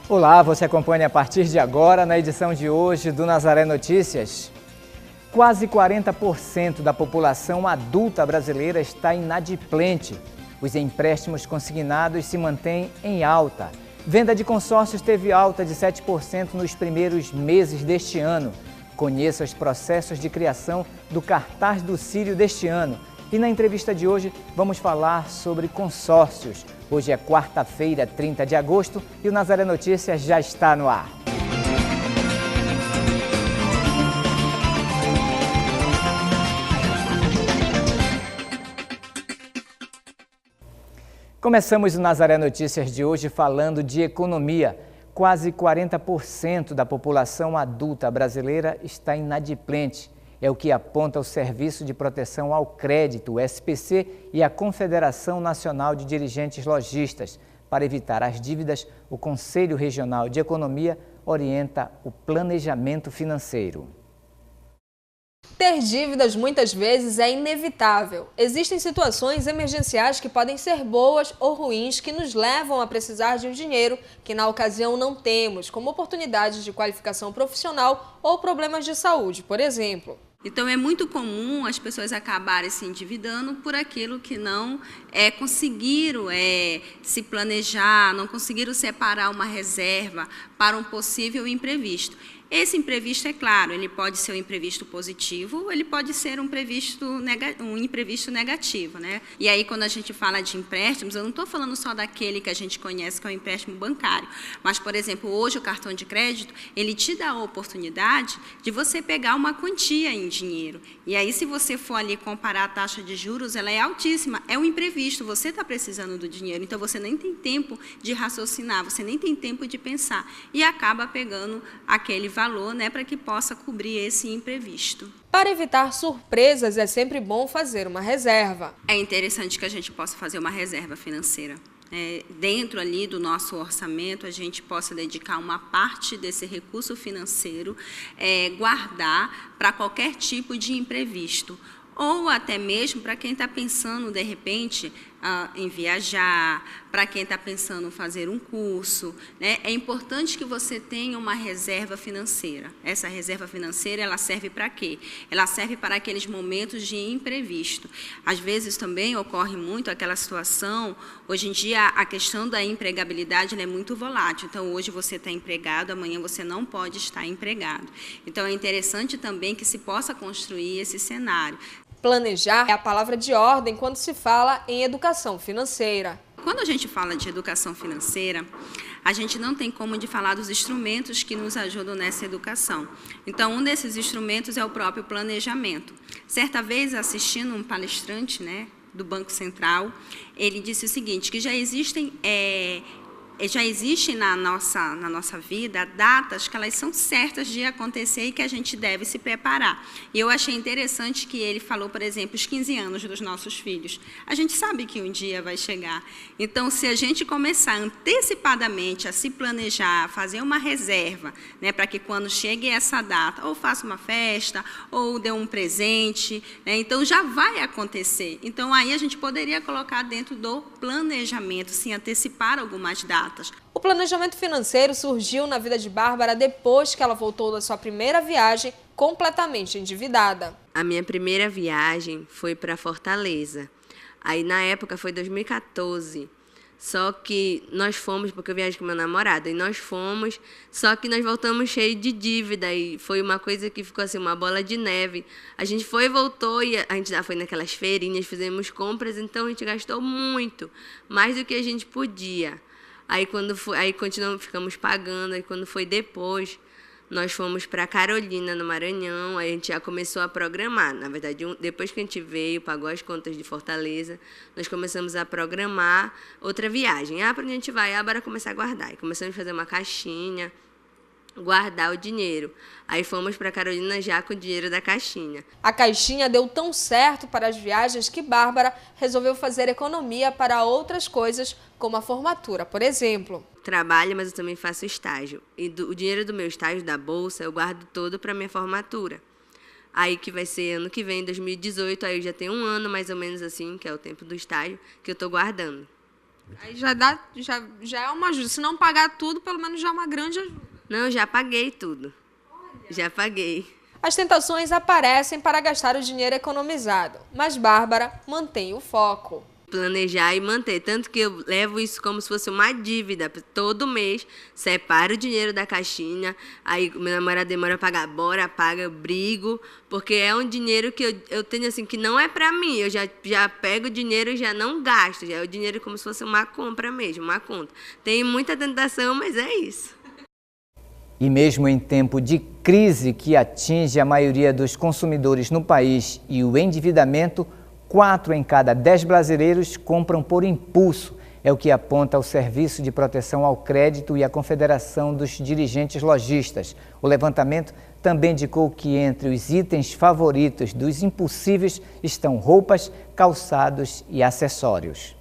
Olá, você acompanha a partir de agora na edição de hoje do Nazaré Notícias. Quase 40% da população adulta brasileira está inadimplente. Os empréstimos consignados se mantêm em alta. Venda de consórcios teve alta de 7% nos primeiros meses deste ano. Conheça os processos de criação do cartaz do Círio deste ano. E na entrevista de hoje vamos falar sobre consórcios. Hoje é quarta-feira, 30 de agosto, e o Nazaré Notícias já está no ar. Começamos o Nazaré Notícias de hoje falando de economia. Quase 40% da população adulta brasileira está inadimplente. É o que aponta o Serviço de Proteção ao Crédito, o SPC, e a Confederação Nacional de Dirigentes Lojistas. Para evitar as dívidas, o Conselho Regional de Economia orienta o planejamento financeiro. Ter dívidas muitas vezes é inevitável. Existem situações emergenciais que podem ser boas ou ruins que nos levam a precisar de um dinheiro que na ocasião não temos, como oportunidades de qualificação profissional ou problemas de saúde, por exemplo. Então, é muito comum as pessoas acabarem se endividando por aquilo que não conseguiram se planejar, não conseguiram separar uma reserva para um possível imprevisto. Esse imprevisto, é claro, ele pode ser um imprevisto positivo ou ele pode ser um imprevisto negativo, né? E aí, quando a gente fala de empréstimos, eu não estou falando só daquele que a gente conhece, que é o empréstimo bancário, mas, por exemplo, hoje o cartão de crédito, ele te dá a oportunidade de você pegar uma quantia em dinheiro. E aí, se você for ali comparar a taxa de juros, ela é altíssima, é um imprevisto, você está precisando do dinheiro, então você nem tem tempo de raciocinar, você nem tem tempo de pensar, e acaba pegando aquele valor, né, para que possa cobrir esse imprevisto. Para evitar surpresas, é sempre bom fazer uma reserva. É interessante que a gente possa fazer uma reserva financeira. Dentro ali do nosso orçamento, a gente possa dedicar uma parte desse recurso financeiro, guardar para qualquer tipo de imprevisto. Ou até mesmo para quem está pensando, de repente, em viajar, para quem está pensando em fazer um curso, né? É importante que você tenha uma reserva financeira. Essa reserva financeira, ela serve para quê? Ela serve para aqueles momentos de imprevisto. Às vezes também ocorre muito aquela situação, hoje em dia a questão da empregabilidade ela é muito volátil. Então, hoje você está empregado, amanhã você não pode estar empregado. Então, é interessante também que se possa construir esse cenário. Planejar é a palavra de ordem quando se fala em educação financeira. Quando a gente fala de educação financeira, a gente não tem como de falar dos instrumentos que nos ajudam nessa educação. Então, um desses instrumentos é o próprio planejamento. Certa vez, assistindo um palestrante, né, do Banco Central, ele disse o seguinte, que já existe na nossa vida datas que elas são certas de acontecer e que a gente deve se preparar. E eu achei interessante que ele falou, por exemplo, os 15 anos dos nossos filhos. A gente sabe que um dia vai chegar. Então, se a gente começar antecipadamente a se planejar, a fazer uma reserva, né, para que quando chegue essa data, ou faça uma festa, ou dê um presente, né, então já vai acontecer. Então, aí a gente poderia colocar dentro do planejamento, sim, antecipar algumas datas. O planejamento financeiro surgiu na vida de Bárbara depois que ela voltou da sua primeira viagem completamente endividada. A minha primeira viagem foi para Fortaleza. Aí, na época, foi 2014. Só que nós fomos, porque eu viajei com meu namorado, e nós fomos, só que nós voltamos cheio de dívida, e foi uma coisa que ficou assim, uma bola de neve. A gente foi e voltou, e a gente já foi naquelas feirinhas, fizemos compras, então a gente gastou muito, mais do que a gente podia. Aí, continuamos, ficamos pagando, aí quando foi depois, nós fomos para Carolina, no Maranhão, aí a gente já começou a programar. Na verdade, depois que a gente veio, pagou as contas de Fortaleza, nós começamos a programar outra viagem. Para onde a gente vai? Bora começar a guardar. E começamos a fazer uma caixinha, guardar o dinheiro. Aí fomos para Carolina já com o dinheiro da caixinha. A caixinha deu tão certo para as viagens que Bárbara resolveu fazer economia para outras coisas, como a formatura, por exemplo. Trabalho, mas eu também faço estágio. E o dinheiro do meu estágio, da bolsa, eu guardo todo para minha formatura. Aí que vai ser ano que vem, 2018, aí eu já tenho um ano mais ou menos assim, que é o tempo do estágio, que eu estou guardando. Aí já é uma ajuda. Se não pagar tudo, pelo menos já é uma grande ajuda. Não, já paguei tudo. Já paguei. As tentações aparecem para gastar o dinheiro economizado, mas Bárbara mantém o foco. Planejar e manter, tanto que eu levo isso como se fosse uma dívida. Todo mês, separo o dinheiro da caixinha, aí meu namorado demora a pagar, bora, paga, eu brigo, porque é um dinheiro que eu tenho assim, que não é pra mim, eu já pego o dinheiro e já não gasto, já é o dinheiro como se fosse uma compra mesmo, uma conta. Tem muita tentação, mas é isso. E mesmo em tempo de crise que atinge a maioria dos consumidores no país e o endividamento, 4 em cada 10 brasileiros compram por impulso. É o que aponta o Serviço de Proteção ao Crédito e a Confederação dos Dirigentes Lojistas. O levantamento também indicou que entre os itens favoritos dos impulsíveis estão roupas, calçados e acessórios.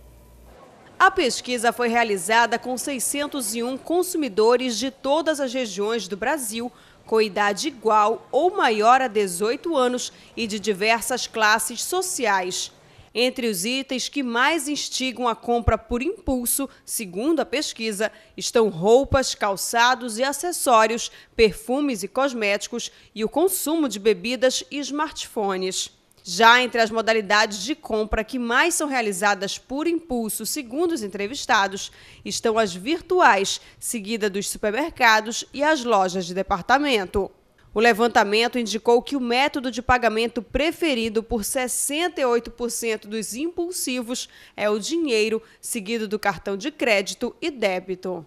A pesquisa foi realizada com 601 consumidores de todas as regiões do Brasil, com idade igual ou maior a 18 anos e de diversas classes sociais. Entre os itens que mais instigam a compra por impulso, segundo a pesquisa, estão roupas, calçados e acessórios, perfumes e cosméticos e o consumo de bebidas e smartphones. Já entre as modalidades de compra que mais são realizadas por impulso, segundo os entrevistados, estão as virtuais, seguida dos supermercados e as lojas de departamento. O levantamento indicou que o método de pagamento preferido por 68% dos impulsivos é o dinheiro, seguido do cartão de crédito e débito.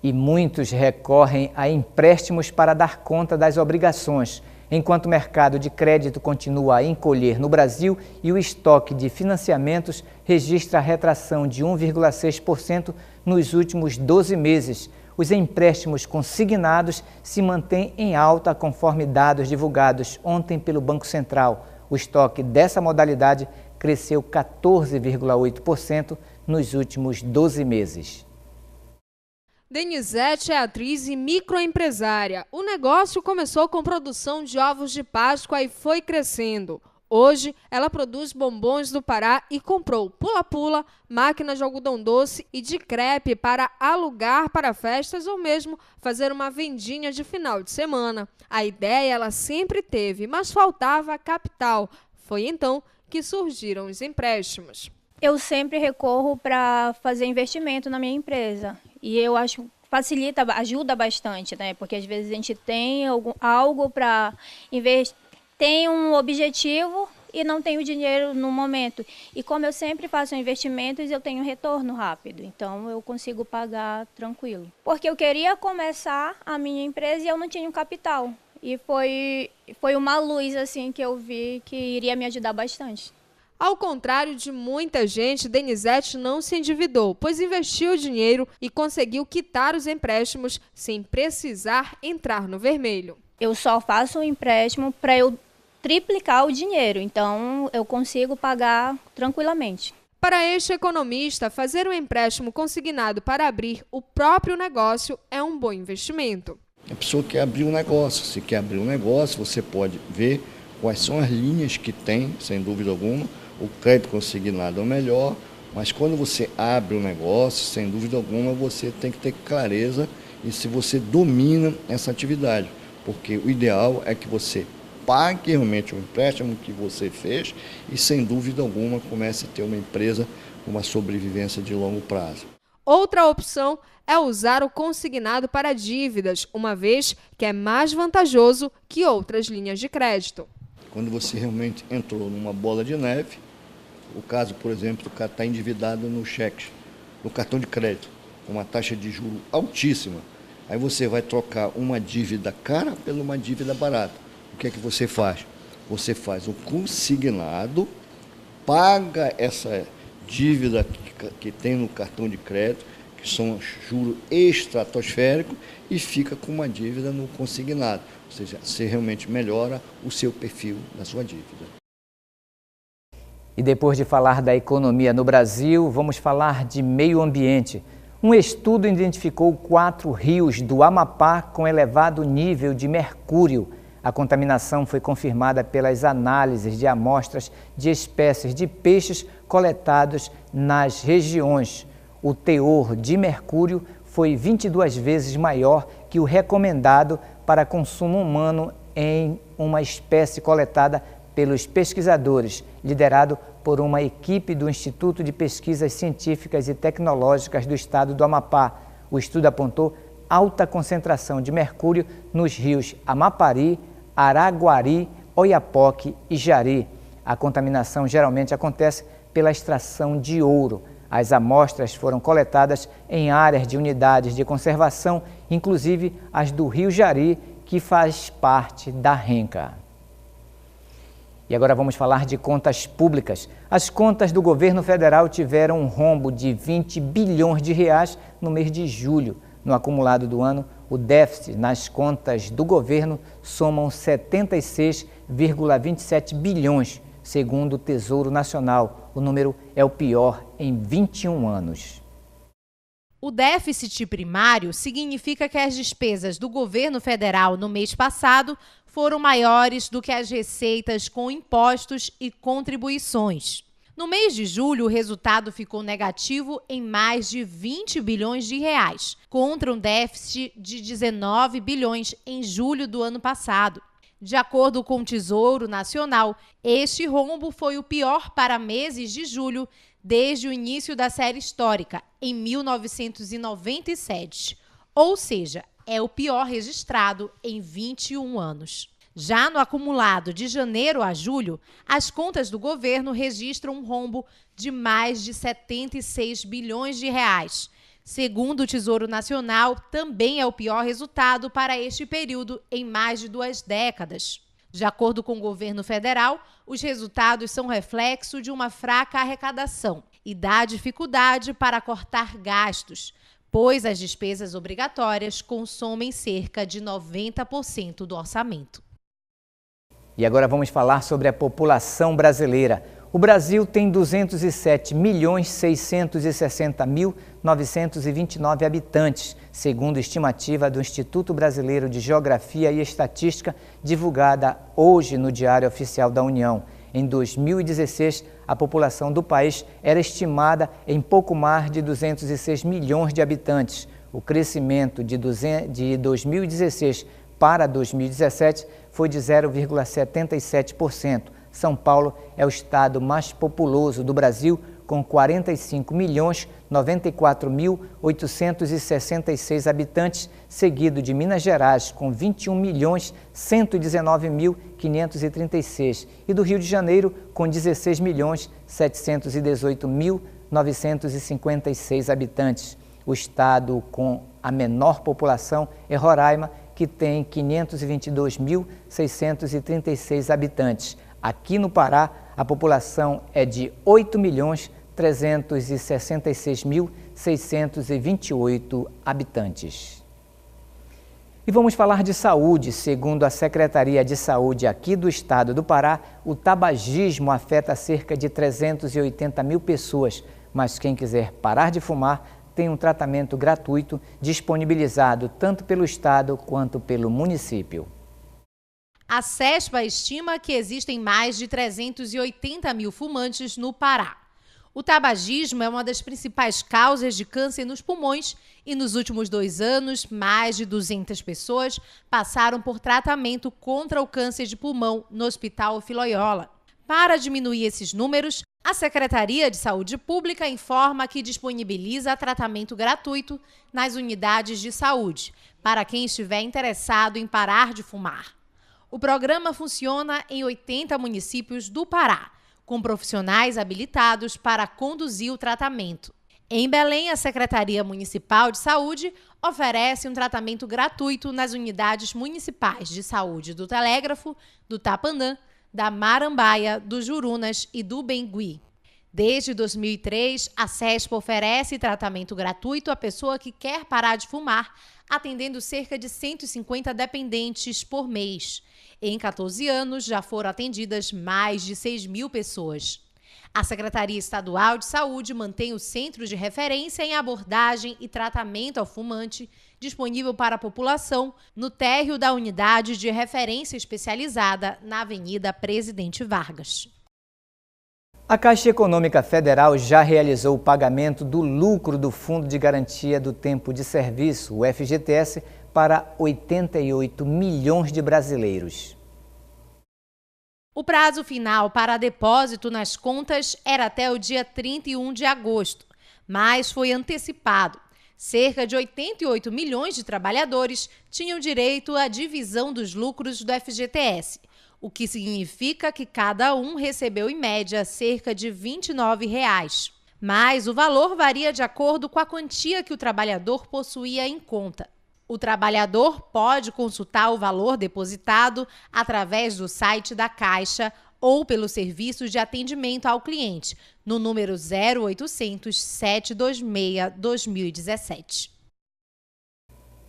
E muitos recorrem a empréstimos para dar conta das obrigações. Enquanto o mercado de crédito continua a encolher no Brasil e o estoque de financiamentos registra a retração de 1,6% nos últimos 12 meses. Os empréstimos consignados se mantêm em alta conforme dados divulgados ontem pelo Banco Central. O estoque dessa modalidade cresceu 14,8% nos últimos 12 meses. Denizete é atriz e microempresária. O negócio começou com produção de ovos de Páscoa e foi crescendo. Hoje, ela produz bombons do Pará e comprou pula-pula, máquina de algodão doce e de crepe para alugar para festas ou mesmo fazer uma vendinha de final de semana. A ideia ela sempre teve, mas faltava capital. Foi então que surgiram os empréstimos. Eu sempre recorro para fazer investimento na minha empresa. E eu acho que facilita, ajuda bastante, né? Porque às vezes a gente tem algo para investir, tem um objetivo e não tem o dinheiro no momento. E como eu sempre faço investimentos, eu tenho retorno rápido. Então eu consigo pagar tranquilo. Porque eu queria começar a minha empresa e eu não tinha um capital. E foi uma luz assim que eu vi que iria me ajudar bastante. Ao contrário de muita gente, Denizete não se endividou, pois investiu o dinheiro e conseguiu quitar os empréstimos sem precisar entrar no vermelho. Eu só faço um empréstimo para eu triplicar o dinheiro, então eu consigo pagar tranquilamente. Para este economista, fazer um empréstimo consignado para abrir o próprio negócio é um bom investimento. A pessoa quer abrir um negócio, se quer abrir um negócio, você pode ver quais são as linhas que tem, sem dúvida alguma. O crédito consignado é o melhor, mas quando você abre um negócio, sem dúvida alguma, você tem que ter clareza e se você domina essa atividade, porque o ideal é que você pague realmente o empréstimo que você fez e, sem dúvida alguma, comece a ter uma empresa com uma sobrevivência de longo prazo. Outra opção é usar o consignado para dívidas, uma vez que é mais vantajoso que outras linhas de crédito. Quando você realmente entrou numa bola de neve, o caso, por exemplo, o cara está endividado no cheque, no cartão de crédito, com uma taxa de juros altíssima. Aí você vai trocar uma dívida cara por uma dívida barata. O que é que você faz? Você faz o consignado, paga essa dívida que tem no cartão de crédito, que são juros estratosféricos, e fica com uma dívida no consignado. Ou seja, você realmente melhora o seu perfil da sua dívida. E depois de falar da economia no Brasil, vamos falar de meio ambiente. Um estudo identificou 4 rios do Amapá com elevado nível de mercúrio. A contaminação foi confirmada pelas análises de amostras de espécies de peixes coletados nas regiões. O teor de mercúrio foi 22 vezes maior que o recomendado para consumo humano em uma espécie coletada pelos pesquisadores, liderado por uma equipe do Instituto de Pesquisas Científicas e Tecnológicas do Estado do Amapá. O estudo apontou alta concentração de mercúrio nos rios Amapari, Araguari, Oiapoque e Jari. A contaminação geralmente acontece pela extração de ouro. As amostras foram coletadas em áreas de unidades de conservação, inclusive as do Rio Jari, que faz parte da Renca. E agora vamos falar de contas públicas. As contas do governo federal tiveram um rombo de 20 bilhões de reais no mês de julho. No acumulado do ano, o déficit nas contas do governo somam 76,27 bilhões, segundo o Tesouro Nacional. O número é o pior em 21 anos. O déficit primário significa que as despesas do governo federal no mês passado foram maiores do que as receitas com impostos e contribuições. No mês de julho, o resultado ficou negativo em mais de 20 bilhões de reais, contra um déficit de 19 bilhões em julho do ano passado. De acordo com o Tesouro Nacional, este rombo foi o pior para meses de julho desde o início da série histórica, em 1997. Ou seja, é o pior registrado em 21 anos. Já no acumulado de janeiro a julho, as contas do governo registram um rombo de mais de 76 bilhões de reais. Segundo o Tesouro Nacional, também é o pior resultado para este período em mais de 2 décadas. De acordo com o governo federal, os resultados são reflexo de uma fraca arrecadação e da dificuldade para cortar gastos, pois as despesas obrigatórias consomem cerca de 90% do orçamento. E agora vamos falar sobre a população brasileira. O Brasil tem 207.660.929 habitantes, segundo a estimativa do Instituto Brasileiro de Geografia e Estatística, divulgada hoje no Diário Oficial da União. Em 2016, a população do país era estimada em pouco mais de 206 milhões de habitantes. O crescimento de 2016 para 2017 foi de 0,77%. São Paulo é o estado mais populoso do Brasil, com 45.094.866 habitantes, seguido de Minas Gerais, com 21.119.536, e do Rio de Janeiro, com 16.718.956 habitantes. O estado com a menor população é Roraima, que tem 522.636 habitantes. Aqui no Pará, a população é de 8.366.628 habitantes. E vamos falar de saúde. Segundo a Secretaria de Saúde aqui do estado do Pará, o tabagismo afeta cerca de 380 mil pessoas, mas quem quiser parar de fumar tem um tratamento gratuito disponibilizado tanto pelo estado quanto pelo município. A CESPA estima que existem mais de 380 mil fumantes no Pará. O tabagismo é uma das principais causas de câncer nos pulmões e nos últimos 2 anos, mais de 200 pessoas passaram por tratamento contra o câncer de pulmão no Hospital Filóiola. Para diminuir esses números, a Secretaria de Saúde Pública informa que disponibiliza tratamento gratuito nas unidades de saúde para quem estiver interessado em parar de fumar. O programa funciona em 80 municípios do Pará, com profissionais habilitados para conduzir o tratamento. Em Belém, a Secretaria Municipal de Saúde oferece um tratamento gratuito nas unidades municipais de saúde do Telégrafo, do Tapanã, da Marambaia, do Jurunas e do Bengui. Desde 2003, a CESPA oferece tratamento gratuito à pessoa que quer parar de fumar, atendendo cerca de 150 dependentes por mês. Em 14 anos, já foram atendidas mais de 6 mil pessoas. A Secretaria Estadual de Saúde mantém o centro de referência em abordagem e tratamento ao fumante, disponível para a população, no térreo da unidade de referência especializada na Avenida Presidente Vargas. A Caixa Econômica Federal já realizou o pagamento do lucro do Fundo de Garantia do Tempo de Serviço, o FGTS, para 88 milhões de brasileiros. O prazo final para depósito nas contas era até o dia 31 de agosto, mas foi antecipado. Cerca de 88 milhões de trabalhadores tinham direito à divisão dos lucros do FGTS, o que significa que cada um recebeu, em média, cerca de R$ 29. Mas o valor varia de acordo com a quantia que o trabalhador possuía em conta. O trabalhador pode consultar o valor depositado através do site da Caixa ou pelo serviço de atendimento ao cliente, no número 0800 726 2017.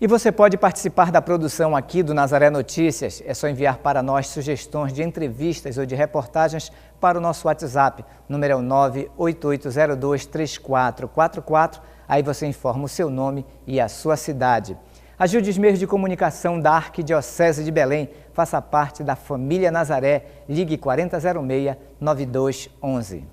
E você pode participar da produção aqui do Nazaré Notícias. É só enviar para nós sugestões de entrevistas ou de reportagens para o nosso WhatsApp. O número é o 988023444. Aí você informa o seu nome e a sua cidade. Ajude os meios de comunicação da Arquidiocese de Belém. Faça parte da família Nazaré. Ligue 4006-9211.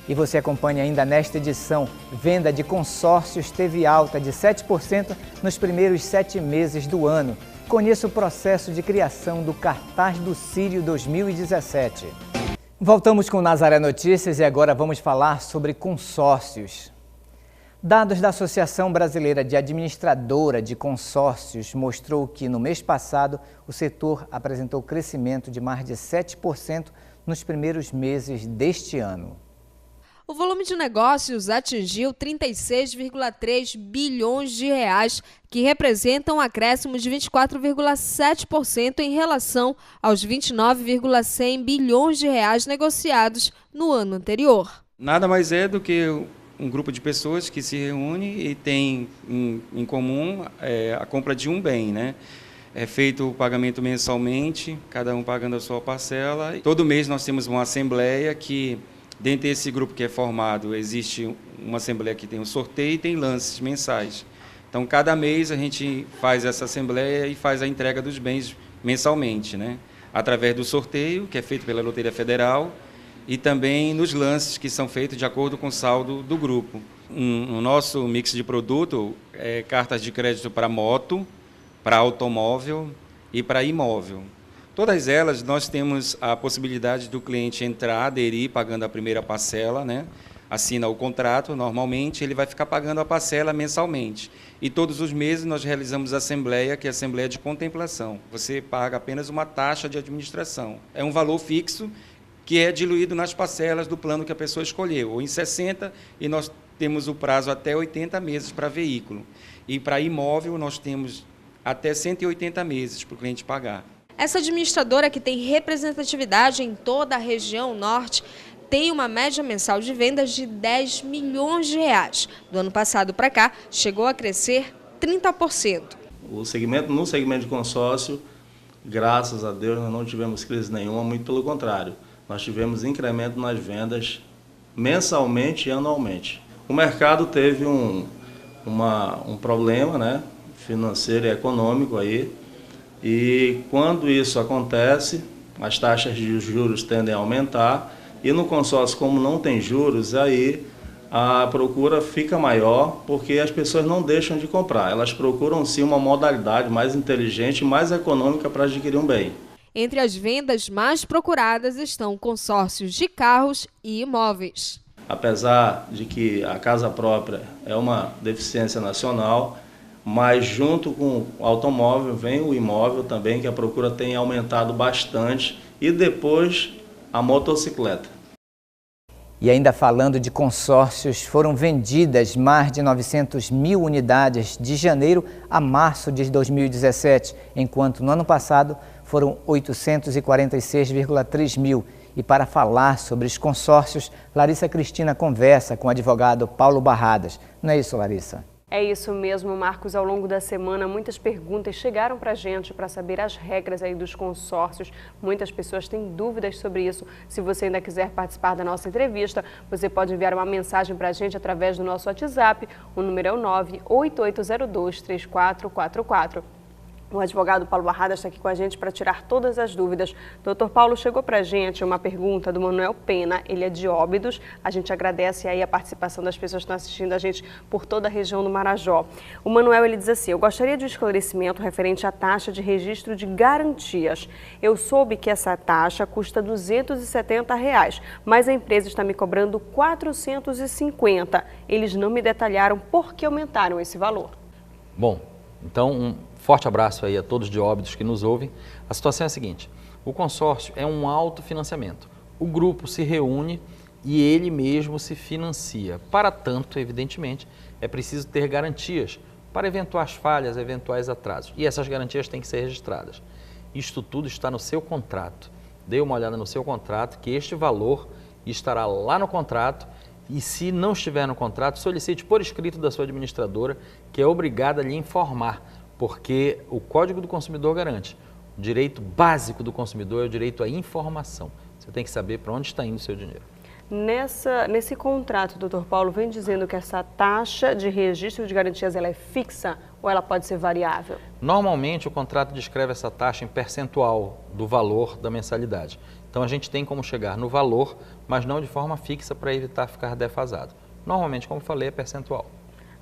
E você acompanha ainda nesta edição. Venda de consórcios teve alta de 7% nos primeiros 7 meses do ano. Conheça o processo de criação do Cartaz do Círio 2017. Voltamos com o Nazaré Notícias e agora vamos falar sobre consórcios. Dados da Associação Brasileira de Administradora de Consórcios mostrou que, no mês passado, o setor apresentou crescimento de mais de 7% nos primeiros meses deste ano. O volume de negócios atingiu 36,3 bilhões de reais, que representam um acréscimo de 24,7% em relação aos 29,100 bilhões de reais negociados no ano anterior. Nada mais é do que um grupo de pessoas que se reúne e tem em comum a compra de um bem, né? É feito o pagamento mensalmente, cada um pagando a sua parcela. Todo mês nós temos uma assembleia que, dentro desse grupo que é formado, existe uma assembleia que tem um sorteio e tem lances mensais. Então, cada mês a gente faz essa assembleia e faz a entrega dos bens mensalmente, né? Através do sorteio, que é feito pela Loteria Federal, e também nos lances que são feitos de acordo com o saldo do grupo. No nosso mix de produto, cartas de crédito para moto, para automóvel e para imóvel. Todas elas nós temos a possibilidade do cliente entrar, aderir, pagando a primeira parcela, né? Assina o contrato, normalmente ele vai ficar pagando a parcela mensalmente. E todos os meses nós realizamos a assembleia, que é a assembleia de contemplação. Você paga apenas uma taxa de administração. É um valor fixo que é diluído nas parcelas do plano que a pessoa escolheu, ou em 60, e nós temos o prazo até 80 meses para veículo. E para imóvel nós temos até 180 meses para o cliente pagar. Essa administradora, que tem representatividade em toda a região norte, tem uma média mensal de vendas de 10 milhões de reais. Do ano passado para cá, chegou a crescer 30%. No segmento de consórcio, graças a Deus, nós não tivemos crise nenhuma, muito pelo contrário. Nós tivemos incremento nas vendas mensalmente e anualmente. O mercado teve um problema, né, financeiro e econômico aí, e quando isso acontece, as taxas de juros tendem a aumentar, e no consórcio, como não tem juros, aí a procura fica maior, porque as pessoas não deixam de comprar. Elas procuram sim uma modalidade mais inteligente e mais econômica para adquirir um bem. Entre as vendas mais procuradas estão consórcios de carros e imóveis. Apesar de que a casa própria é uma deficiência nacional, mas junto com o automóvel vem o imóvel também, que a procura tem aumentado bastante, e depois a motocicleta. E ainda falando de consórcios, foram vendidas mais de 900 mil unidades de janeiro a março de 2017, enquanto no ano passado foram 846,3 mil. E para falar sobre os consórcios, Larissa Cristina conversa com o advogado Paulo Barradas. Não é isso, Larissa? É isso mesmo, Marcos. Ao longo da semana, muitas perguntas chegaram para a gente para saber as regras aí dos consórcios. Muitas pessoas têm dúvidas sobre isso. Se você ainda quiser participar da nossa entrevista, você pode enviar uma mensagem para a gente através do nosso WhatsApp. O número é o 988023444. O advogado Paulo Barrada está aqui com a gente para tirar todas as dúvidas. Doutor Paulo, chegou para a gente uma pergunta do Manuel Pena, ele é de Óbidos. A gente agradece aí a participação das pessoas que estão assistindo a gente por toda a região do Marajó. O Manuel, ele diz assim: eu gostaria de um esclarecimento referente à taxa de registro de garantias. Eu soube que essa taxa custa R$ 270, mas a empresa está me cobrando R$ 450. Eles não me detalharam por que aumentaram esse valor. Bom, então um forte abraço aí a todos de Óbidos que nos ouvem. A situação é a seguinte: o consórcio é um autofinanciamento. O grupo se reúne e ele mesmo se financia. Para tanto, evidentemente, é preciso ter garantias para eventuais falhas, eventuais atrasos. E essas garantias têm que ser registradas. Isto tudo está no seu contrato. Dê uma olhada no seu contrato, que este valor estará lá no contrato. E se não estiver no contrato, solicite por escrito da sua administradora, que é obrigada a lhe informar, porque o Código do Consumidor garante. O direito básico do consumidor é o direito à informação. Você tem que saber para onde está indo o seu dinheiro. Nesse contrato, doutor Paulo, vem dizendo que essa taxa de registro de garantias ela é fixa ou ela pode ser variável? Normalmente, o contrato descreve essa taxa em percentual do valor da mensalidade. Então, a gente tem como chegar no valor, mas não de forma fixa para evitar ficar defasado. Normalmente, como falei, é percentual.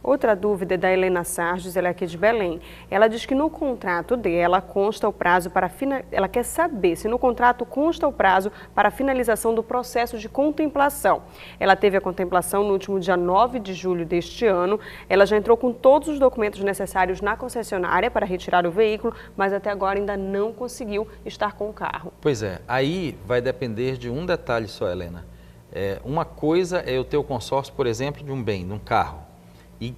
Outra dúvida é da Helena Sarges, ela é aqui de Belém. Ela diz que no contrato dela consta o prazo para ela quer saber se no contrato consta o prazo para a finalização do processo de contemplação. Ela teve a contemplação no último dia 9 de julho deste ano. Ela já entrou com todos os documentos necessários na concessionária para retirar o veículo, mas até agora ainda não conseguiu estar com o carro. Pois é, aí vai depender de um detalhe só, Helena. Uma coisa é o teu consórcio, por exemplo, de um bem, de um carro, e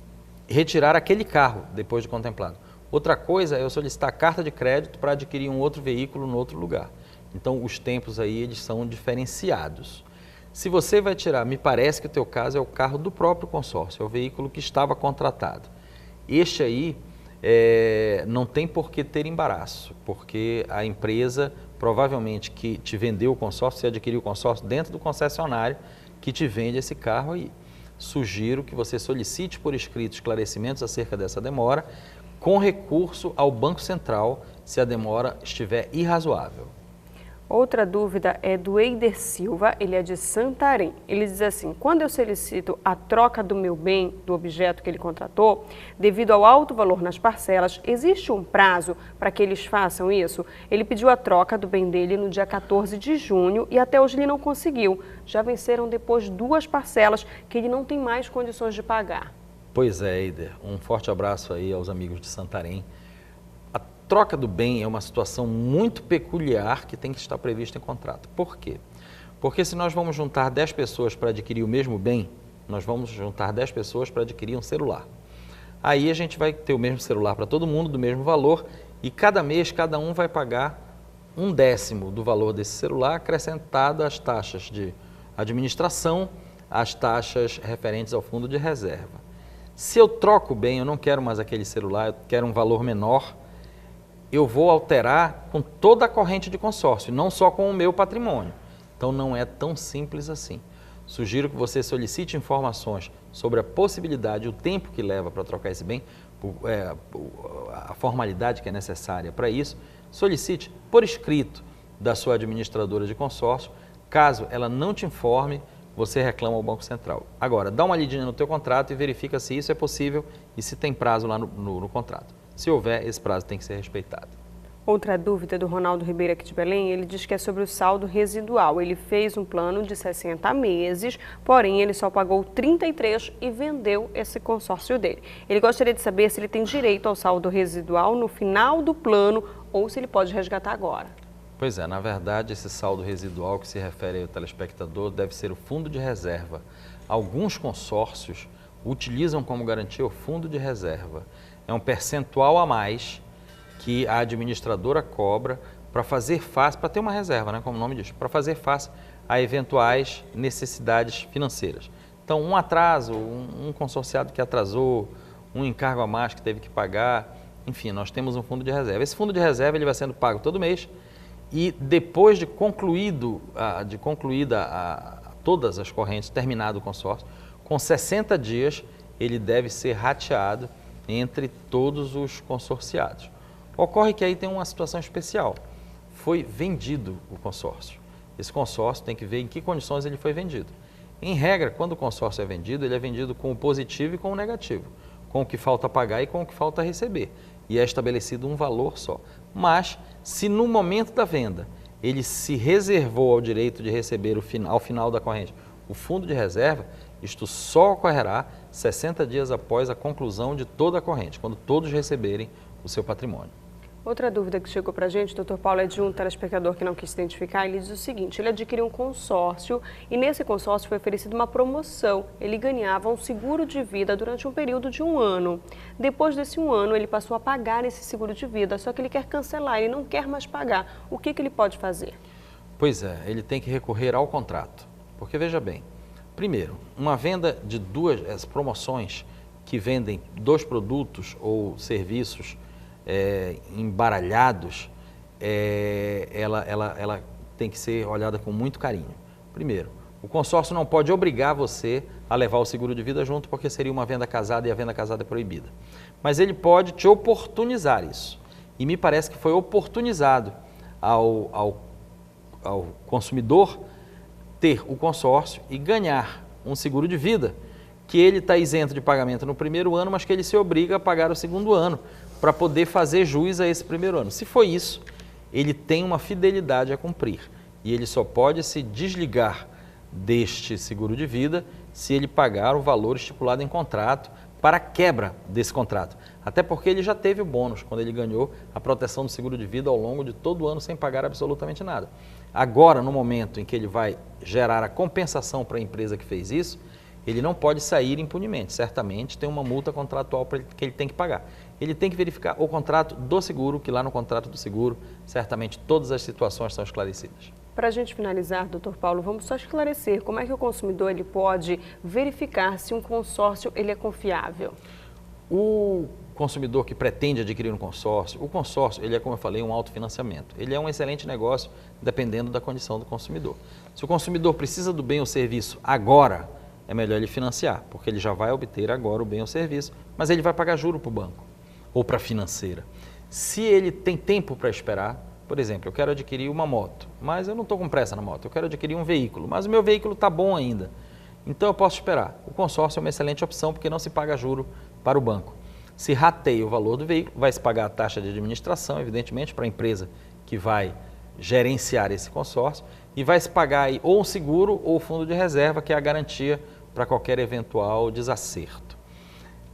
retirar aquele carro depois de contemplado. Outra coisa é eu solicitar carta de crédito para adquirir um outro veículo no outro lugar. Então, os tempos aí, eles são diferenciados. Se você vai tirar, me parece que o teu caso é o carro do próprio consórcio, é o veículo que estava contratado. Este aí não tem por que ter embaraço, porque a empresa, provavelmente, que te vendeu o consórcio, você adquiriu o consórcio dentro do concessionário que te vende esse carro aí. Sugiro que você solicite por escrito esclarecimentos acerca dessa demora, com recurso ao Banco Central, se a demora estiver irrazoável. Outra dúvida é do Eider Silva, ele é de Santarém. Ele diz assim: quando eu solicito a troca do meu bem, do objeto que ele contratou, devido ao alto valor nas parcelas, existe um prazo para que eles façam isso? Ele pediu a troca do bem dele no dia 14 de junho e até hoje ele não conseguiu. Já venceram depois 2 parcelas que ele não tem mais condições de pagar. Pois é, Eider. Um forte abraço aí aos amigos de Santarém. A troca do bem é uma situação muito peculiar que tem que estar prevista em contrato. Por quê? Porque se nós vamos juntar 10 pessoas para adquirir o mesmo bem, nós vamos juntar 10 pessoas para adquirir um celular. Aí a gente vai ter o mesmo celular para todo mundo, do mesmo valor, e cada mês cada um vai pagar 1/10 do valor desse celular, acrescentado às taxas de administração, às taxas referentes ao fundo de reserva. Se eu troco o bem, eu não quero mais aquele celular, eu quero um valor menor, eu vou alterar com toda a corrente de consórcio, não só com o meu patrimônio. Então, não é tão simples assim. Sugiro que você solicite informações sobre a possibilidade, o tempo que leva para trocar esse bem, a formalidade que é necessária para isso. Solicite por escrito da sua administradora de consórcio. Caso ela não te informe, você reclama ao Banco Central. Agora, dá uma lidinha no teu contrato e verifica se isso é possível e se tem prazo lá no contrato. Se houver, esse prazo tem que ser respeitado. Outra dúvida do Ronaldo Ribeiro aqui de Belém, ele diz que é sobre o saldo residual. Ele fez um plano de 60 meses, porém ele só pagou 33 e vendeu esse consórcio dele. Ele gostaria de saber se ele tem direito ao saldo residual no final do plano ou se ele pode resgatar agora. Pois é, na verdade, esse saldo residual que se refere ao telespectador deve ser o fundo de reserva. Alguns consórcios utilizam como garantia o fundo de reserva. É um percentual a mais que a administradora cobra para fazer face, para ter uma reserva, né, como o nome diz, para fazer face a eventuais necessidades financeiras. Então, um atraso, um consorciado que atrasou, um encargo a mais que teve que pagar, enfim, nós temos um fundo de reserva. Esse fundo de reserva ele vai sendo pago todo mês e depois de concluída todas as correntes, terminado o consórcio, com 60 dias ele deve ser rateado entre todos os consorciados. Ocorre que aí tem uma situação especial. Foi vendido o consórcio. Esse consórcio tem que ver em que condições ele foi vendido. Em regra, quando o consórcio é vendido, ele é vendido com o positivo e com o negativo, com o que falta pagar e com o que falta receber. E é estabelecido um valor só. Mas, se no momento da venda ele se reservou ao direito de receber ao final da corrente o fundo de reserva, isto só ocorrerá 60 dias após a conclusão de toda a corrente, quando todos receberem o seu patrimônio. Outra dúvida que chegou para a gente, doutor Paulo, é de um telespectador que não quis se identificar. Ele diz o seguinte: ele adquiriu um consórcio e nesse consórcio foi oferecida uma promoção. Ele ganhava um seguro de vida durante um período de 1 ano. Depois desse 1 ano, ele passou a pagar esse seguro de vida, só que ele quer cancelar, ele não quer mais pagar. O que ele pode fazer? Pois é, ele tem que recorrer ao contrato. Porque, veja bem, primeiro, uma venda de as promoções que vendem 2 produtos ou serviços embaralhados, ela tem que ser olhada com muito carinho. Primeiro, o consórcio não pode obrigar você a levar o seguro de vida junto, porque seria uma venda casada e a venda casada é proibida. Mas ele pode te oportunizar isso. E me parece que foi oportunizado ao consumidor ter o consórcio e ganhar um seguro de vida, que ele está isento de pagamento no primeiro ano, mas que ele se obriga a pagar o segundo ano, para poder fazer jus a esse primeiro ano. Se for isso, ele tem uma fidelidade a cumprir e ele só pode se desligar deste seguro de vida se ele pagar o valor estipulado em contrato para a quebra desse contrato. Até porque ele já teve o bônus, quando ele ganhou a proteção do seguro de vida ao longo de todo o ano sem pagar absolutamente nada. Agora, no momento em que ele vai gerar a compensação para a empresa que fez isso, ele não pode sair impunemente. Certamente tem uma multa contratual que ele tem que pagar. Ele tem que verificar o contrato do seguro, que lá no contrato do seguro, certamente todas as situações são esclarecidas. Para a gente finalizar, doutor Paulo, vamos só esclarecer como é que o consumidor ele pode verificar se um consórcio ele é confiável. O consumidor que pretende adquirir um consórcio, o consórcio, ele é, como eu falei, um autofinanciamento. Ele é um excelente negócio, dependendo da condição do consumidor. Se o consumidor precisa do bem ou serviço agora, é melhor ele financiar, porque ele já vai obter agora o bem ou serviço, mas ele vai pagar juro para o banco ou para a financeira. Se ele tem tempo para esperar, por exemplo, eu quero adquirir uma moto, mas eu não estou com pressa na moto, eu quero adquirir um veículo, mas o meu veículo está bom ainda, então eu posso esperar. O consórcio é uma excelente opção, porque não se paga juro para o banco. Se rateia o valor do veículo, vai se pagar a taxa de administração, evidentemente, para a empresa que vai gerenciar esse consórcio, e vai se pagar aí ou um seguro ou o fundo de reserva, que é a garantia para qualquer eventual desacerto.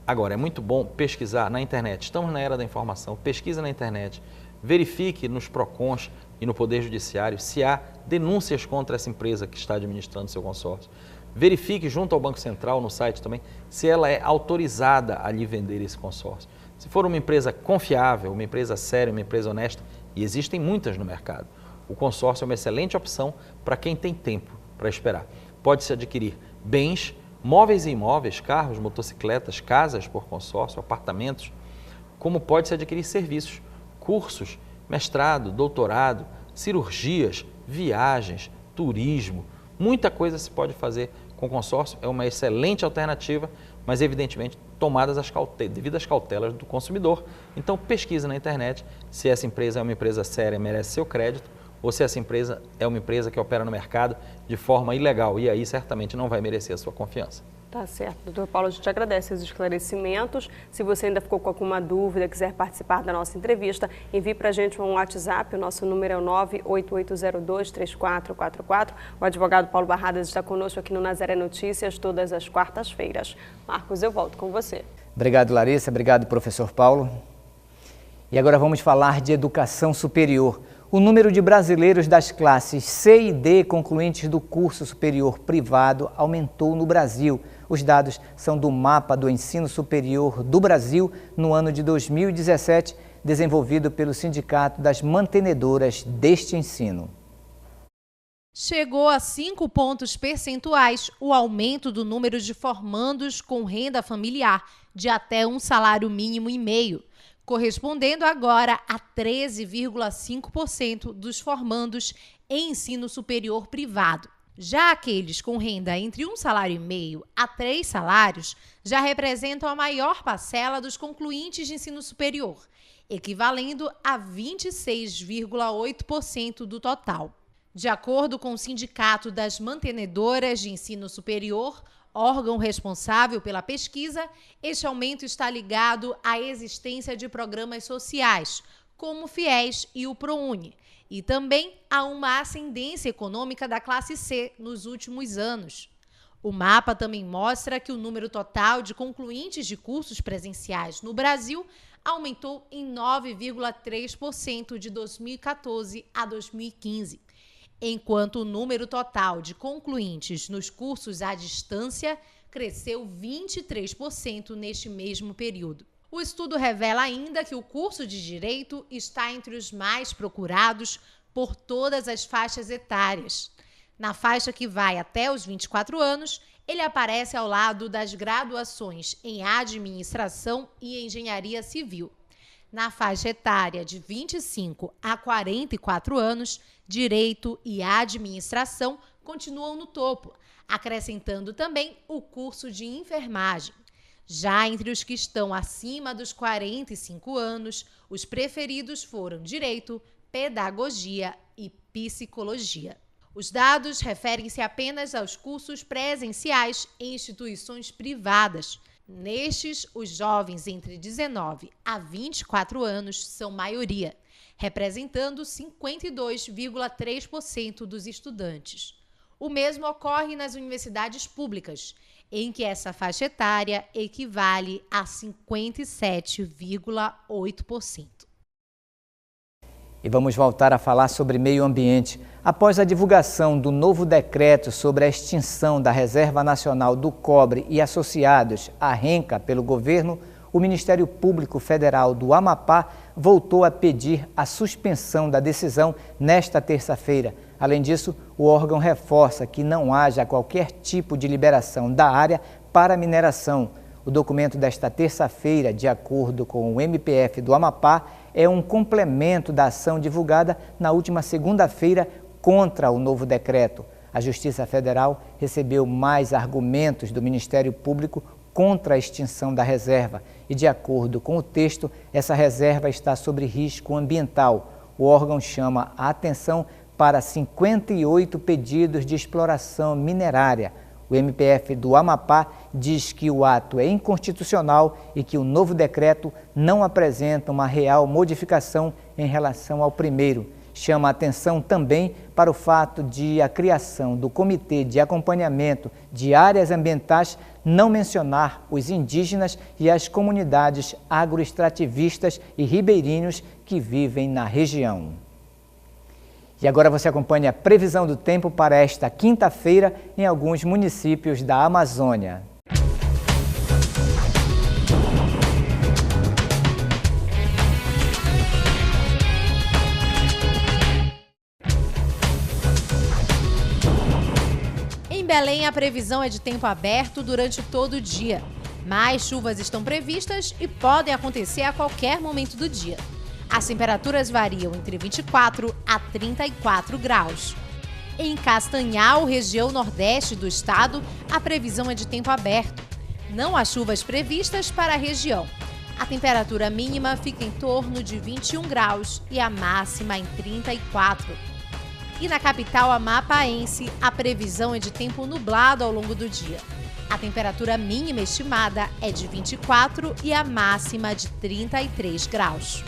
Agora, é muito bom pesquisar na internet. Estamos na era da informação. Pesquisa na internet. Verifique nos PROCONs e no Poder Judiciário se há denúncias contra essa empresa que está administrando seu consórcio. Verifique junto ao Banco Central, no site também, se ela é autorizada a lhe vender esse consórcio. Se for uma empresa confiável, uma empresa séria, uma empresa honesta, e existem muitas no mercado, o consórcio é uma excelente opção para quem tem tempo para esperar. Pode-se adquirir bens, móveis e imóveis, carros, motocicletas, casas por consórcio, apartamentos, como pode-se adquirir serviços, cursos, mestrado, doutorado, cirurgias, viagens, turismo, muita coisa se pode fazer com consórcio, é uma excelente alternativa, mas evidentemente tomadas as devidas cautelas do consumidor. Então pesquisa na internet se essa empresa é uma empresa séria, merece seu crédito, ou se essa empresa é uma empresa que opera no mercado de forma ilegal, e aí certamente não vai merecer a sua confiança. Tá certo. Doutor Paulo, a gente agradece os esclarecimentos. Se você ainda ficou com alguma dúvida, quiser participar da nossa entrevista, envie para a gente um WhatsApp. O nosso número é o 98802-3444. O advogado Paulo Barradas está conosco aqui no Nazaré Notícias todas as quartas-feiras. Marcos, eu volto com você. Obrigado, Larissa. Obrigado, professor Paulo. E agora vamos falar de educação superior. O número de brasileiros das classes C e D concluintes do curso superior privado aumentou no Brasil. Os dados são do Mapa do Ensino Superior do Brasil no ano de 2017, desenvolvido pelo Sindicato das Mantenedoras deste ensino. Chegou a 5 pontos percentuais o aumento do número de formandos com renda familiar de até um salário mínimo e meio, correspondendo agora a 13,5% dos formandos em ensino superior privado. Já aqueles com renda entre 1,5 salário a 3 salários já representam a maior parcela dos concluintes de ensino superior, equivalendo a 26,8% do total. De acordo com o Sindicato das Mantenedoras de Ensino Superior, órgão responsável pela pesquisa, este aumento está ligado à existência de programas sociais, como o FIES e o ProUni, e também a uma ascendência econômica da classe C nos últimos anos. O mapa também mostra que o número total de concluintes de cursos presenciais no Brasil aumentou em 9,3% de 2014 a 2015, enquanto o número total de concluintes nos cursos à distância cresceu 23% neste mesmo período. O estudo revela ainda que o curso de Direito está entre os mais procurados por todas as faixas etárias. Na faixa que vai até os 24 anos, ele aparece ao lado das graduações em Administração e Engenharia Civil. Na faixa etária de 25 a 44 anos, Direito e Administração continuam no topo, acrescentando também o curso de Enfermagem. Já entre os que estão acima dos 45 anos, os preferidos foram Direito, Pedagogia e Psicologia. Os dados referem-se apenas aos cursos presenciais em instituições privadas. Nestes, os jovens entre 19 a 24 anos são maioria, representando 52,3% dos estudantes. O mesmo ocorre nas universidades públicas, em que essa faixa etária equivale a 57,8%. E vamos voltar a falar sobre meio ambiente. Após a divulgação do novo decreto sobre a extinção da Reserva Nacional do Cobre e Associados, a RENCA, pelo governo, o Ministério Público Federal do Amapá voltou a pedir a suspensão da decisão nesta terça-feira. Além disso, o órgão reforça que não haja qualquer tipo de liberação da área para mineração. O documento desta terça-feira, de acordo com o MPF do Amapá, é um complemento da ação divulgada na última segunda-feira contra o novo decreto. A Justiça Federal recebeu mais argumentos do Ministério Público contra a extinção da reserva e, de acordo com o texto, essa reserva está sob risco ambiental. O órgão chama a atenção para 58 pedidos de exploração minerária. O MPF do Amapá diz que o ato é inconstitucional e que o novo decreto não apresenta uma real modificação em relação ao primeiro. Chama a atenção também para o fato de a criação do Comitê de Acompanhamento de Áreas Ambientais não mencionar os indígenas e as comunidades agroextrativistas e ribeirinhos que vivem na região. E agora você acompanha a previsão do tempo para esta quinta-feira em alguns municípios da Amazônia. Em Belém, a previsão é de tempo aberto durante todo o dia. Mais chuvas estão previstas e podem acontecer a qualquer momento do dia. As temperaturas variam entre 24 a 34 graus. Em Castanhal, região nordeste do estado, a previsão é de tempo aberto. Não há chuvas previstas para a região. A temperatura mínima fica em torno de 21 graus e a máxima em 34. E na capital amapaense, a previsão é de tempo nublado ao longo do dia. A temperatura mínima estimada é de 24 e a máxima de 33 graus.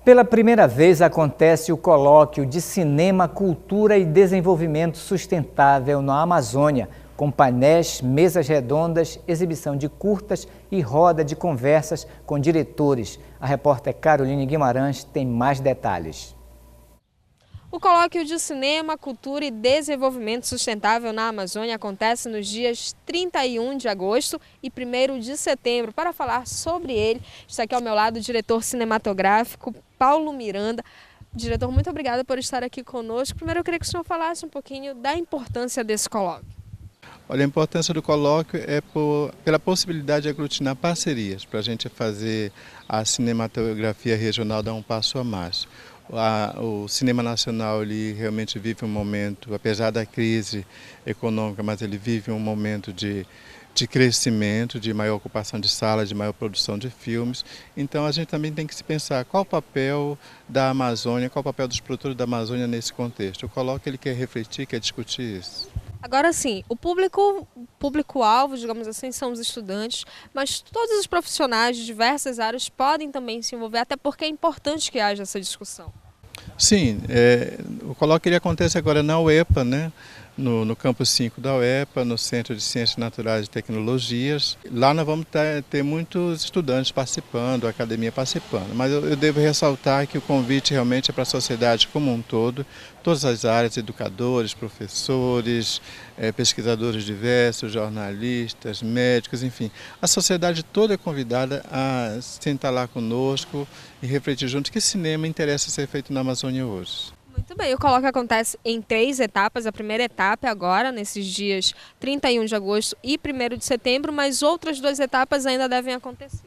Pela primeira vez acontece o colóquio de Cinema, Cultura e Desenvolvimento Sustentável na Amazônia, com painéis, mesas redondas, exibição de curtas e roda de conversas com diretores. A repórter Caroline Guimarães tem mais detalhes. O colóquio de Cinema, Cultura e Desenvolvimento Sustentável na Amazônia acontece nos dias 31 de agosto e 1º de setembro. Para falar sobre ele, está aqui ao meu lado o diretor cinematográfico Paulo Miranda. Diretor, muito obrigada por estar aqui conosco. Primeiro eu queria que o senhor falasse um pouquinho da importância desse colóquio. Olha, a importância do colóquio é pela possibilidade de aglutinar parcerias, para a gente fazer a cinematografia regional dar um passo a mais. O cinema nacional ele realmente vive um momento, apesar da crise econômica, mas ele vive um momento de crescimento, de maior ocupação de salas, de maior produção de filmes. Então a gente também tem que se pensar qual o papel da Amazônia, qual o papel dos produtores da Amazônia nesse contexto. O colóquio ele quer refletir, quer discutir isso. Agora sim, o público-alvo, digamos assim, são os estudantes, mas todos os profissionais de diversas áreas podem também se envolver, até porque é importante que haja essa discussão. Sim, o colóquio ele acontece agora na UEPA, né? No campus 5 da UEPA, no Centro de Ciências Naturais e Tecnologias. Lá nós vamos ter muitos estudantes participando, a academia participando, mas eu devo ressaltar que o convite realmente é para a sociedade como um todo, todas as áreas, educadores, professores, pesquisadores diversos, jornalistas, médicos, enfim. A sociedade toda é convidada a sentar lá conosco e refletir junto que cinema interessa ser feito na Amazônia hoje. Muito bem, o colóquio acontece em 3 etapas. A primeira etapa é agora, nesses dias 31 de agosto e 1º de setembro, mas outras 2 etapas ainda devem acontecer.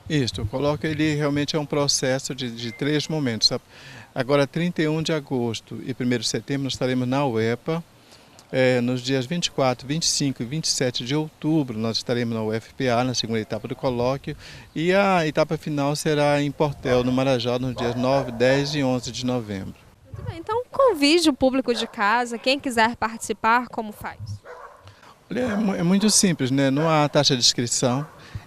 Isso, o colóquio ele realmente é um processo de 3 momentos. Agora, 31 de agosto e 1º de setembro, nós estaremos na UEPA. Nos dias 24, 25 e 27 de outubro, nós estaremos na UFPA, na segunda etapa do colóquio. E a etapa final será em Portel, no Marajó, nos dias 9, 10 e 11 de novembro. Então convide o público de casa, quem quiser participar, como faz? É muito simples, né? Não há taxa de inscrição,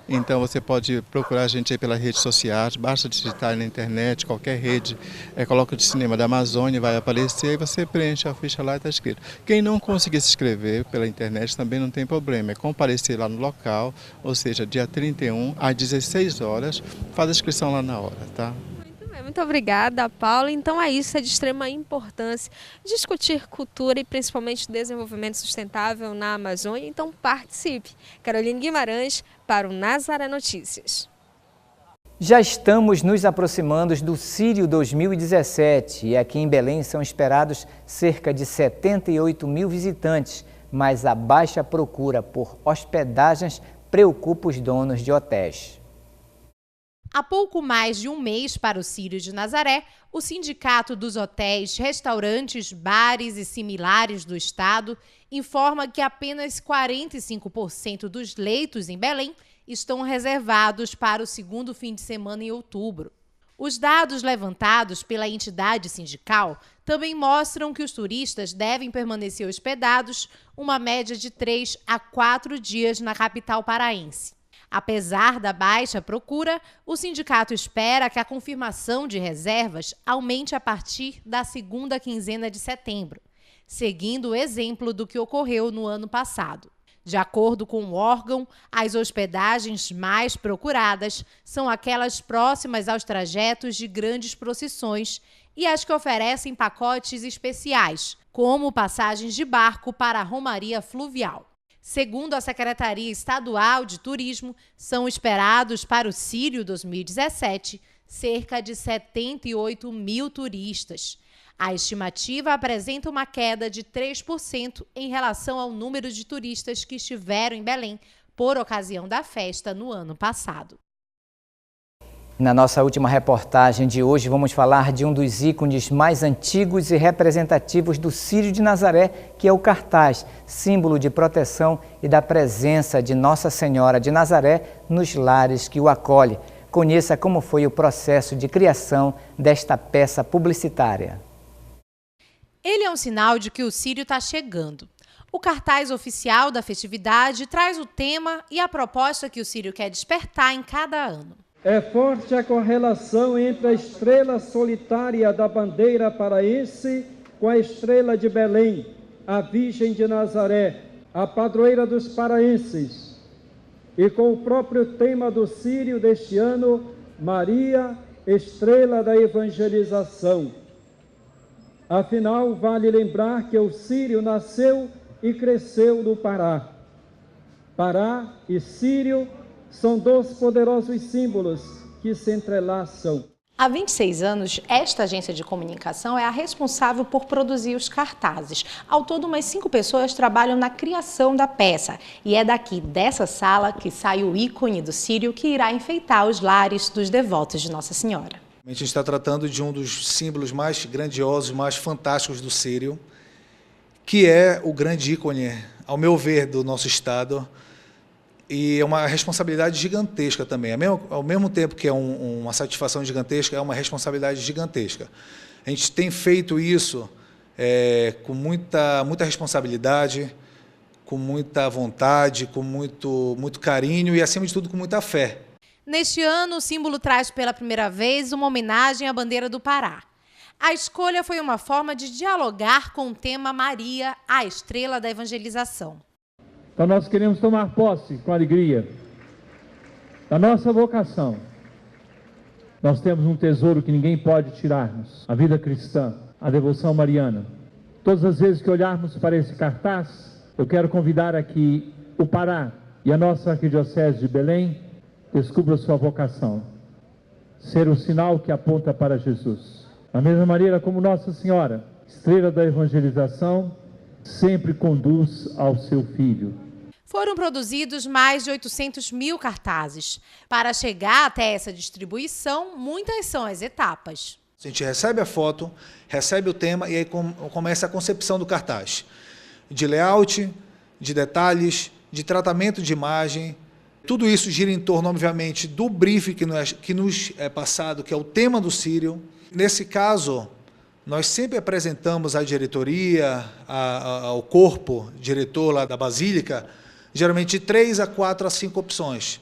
então você pode procurar a gente aí pelas redes sociais, basta digitar na internet, qualquer rede, Colóquio de Cinema da Amazônia, vai aparecer e você preenche a ficha lá e está escrito. Quem não conseguir se inscrever pela internet também não tem problema, é comparecer lá no local, ou seja, dia 31 às 16 horas, faz a inscrição lá na hora, tá? Muito obrigada, Paula. Então é isso, é de extrema importância discutir cultura e principalmente desenvolvimento sustentável na Amazônia. Então participe. Caroline Guimarães para o Nazaré Notícias. Já estamos nos aproximando do Círio 2017 e aqui em Belém são esperados cerca de 78 mil visitantes, mas a baixa procura por hospedagens preocupa os donos de hotéis. Há pouco mais de um mês para o Círio de Nazaré, o Sindicato dos Hotéis, Restaurantes, Bares e Similares do Estado informa que apenas 45% dos leitos em Belém estão reservados para o segundo fim de semana em outubro. Os dados levantados pela entidade sindical também mostram que os turistas devem permanecer hospedados uma média de 3 a 4 dias na capital paraense. Apesar da baixa procura, o sindicato espera que a confirmação de reservas aumente a partir da segunda quinzena de setembro, seguindo o exemplo do que ocorreu no ano passado. De acordo com o órgão, as hospedagens mais procuradas são aquelas próximas aos trajetos de grandes procissões e as que oferecem pacotes especiais, como passagens de barco para a Romaria Fluvial. Segundo a Secretaria Estadual de Turismo, são esperados para o Círio 2017 cerca de 78 mil turistas. A estimativa apresenta uma queda de 3% em relação ao número de turistas que estiveram em Belém por ocasião da festa no ano passado. Na nossa última reportagem de hoje, vamos falar de um dos ícones mais antigos e representativos do Círio de Nazaré, que é o cartaz, símbolo de proteção e da presença de Nossa Senhora de Nazaré nos lares que o acolhe. Conheça como foi o processo de criação desta peça publicitária. Ele é um sinal de que o Círio está chegando. O cartaz oficial da festividade traz o tema e a proposta que o Círio quer despertar em cada ano. É forte a correlação entre a estrela solitária da bandeira paraense com a estrela de Belém, a Virgem de Nazaré, a padroeira dos paraenses, e com o próprio tema do Círio deste ano, Maria, estrela da evangelização. Afinal, vale lembrar que o Círio nasceu e cresceu no Pará. Pará e Círio são 2 poderosos símbolos que se entrelaçam. Há 26 anos, esta agência de comunicação é a responsável por produzir os cartazes. Ao todo, umas 5 pessoas trabalham na criação da peça. E é daqui, dessa sala, que sai o ícone do Círio que irá enfeitar os lares dos devotos de Nossa Senhora. A gente está tratando de um dos símbolos mais grandiosos, mais fantásticos do Círio, que é o grande ícone, ao meu ver, do nosso Estado. E é uma responsabilidade gigantesca também. Ao mesmo tempo que é uma satisfação gigantesca, é uma responsabilidade gigantesca. A gente tem feito isso com muita responsabilidade, com muita vontade, com muito carinho e, acima de tudo, com muita fé. Neste ano, o símbolo traz pela primeira vez uma homenagem à bandeira do Pará. A escolha foi uma forma de dialogar com o tema Maria, a estrela da evangelização. Então nós queremos tomar posse com alegria da nossa vocação. Nós temos um tesouro que ninguém pode tirar-nos, a vida cristã, a devoção mariana. Todas as vezes que olharmos para esse cartaz, eu quero convidar aqui o Pará e a nossa Arquidiocese de Belém, descubra sua vocação, ser o sinal que aponta para Jesus. Da mesma maneira como Nossa Senhora, estrela da evangelização, sempre conduz ao seu Filho. Foram produzidos mais de 800 mil cartazes. Para chegar até essa distribuição, muitas são as etapas. A gente recebe a foto, recebe o tema e aí começa a concepção do cartaz. De layout, de detalhes, de tratamento de imagem. Tudo isso gira em torno, obviamente, do briefing que nos é passado, que é o tema do Círio. Nesse caso, nós sempre apresentamos à diretoria, ao corpo diretor lá da Basílica, geralmente de 3 a 4 a 5 opções,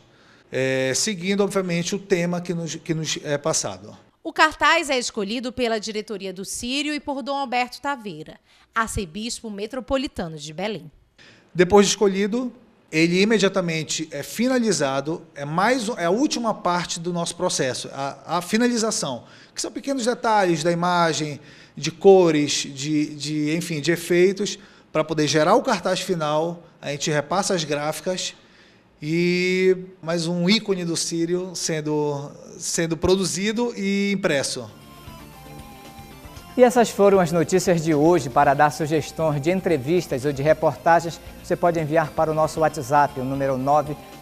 seguindo, obviamente, o tema que nos é passado. O cartaz é escolhido pela diretoria do Círio e por Dom Alberto Taveira, arcebispo metropolitano de Belém. Depois de escolhido, ele imediatamente é finalizado, é a última parte do nosso processo, a finalização, que são pequenos detalhes da imagem, de cores, enfim, de efeitos, para poder gerar o cartaz final. A gente repassa as gráficas e mais um ícone do Círio sendo produzido e impresso. E essas foram as notícias de hoje. Para dar sugestões de entrevistas ou de reportagens, você pode enviar para o nosso WhatsApp, o número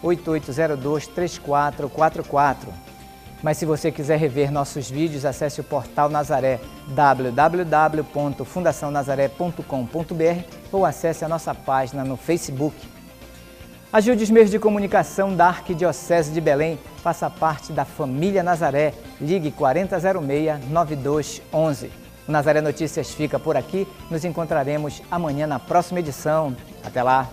988023444. Mas se você quiser rever nossos vídeos, acesse o portal Nazaré, www.fundacionazaré.com.br ou acesse a nossa página no Facebook. Ajude os meios de comunicação da Arquidiocese de Belém, faça parte da família Nazaré, ligue 4006-9211. O Nazaré Notícias fica por aqui, nos encontraremos amanhã na próxima edição. Até lá!